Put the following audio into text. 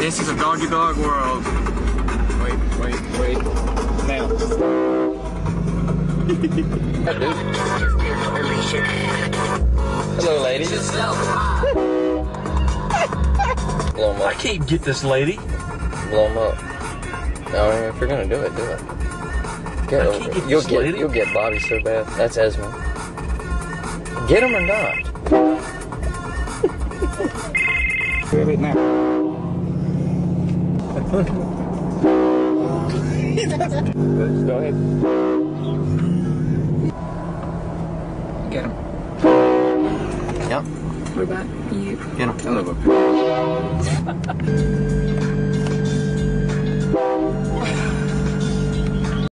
This is a doggy dog world. Wait. Now. Hello, lady. Blow 'em up. I can't get this lady. Blow 'em up. No, if you're gonna do it, do it. Get over it. You'll get Bobby so bad. That's Esmond. Get him or not. Wait now. Go ahead. Get him. Yep. What about you? Get him. I love him.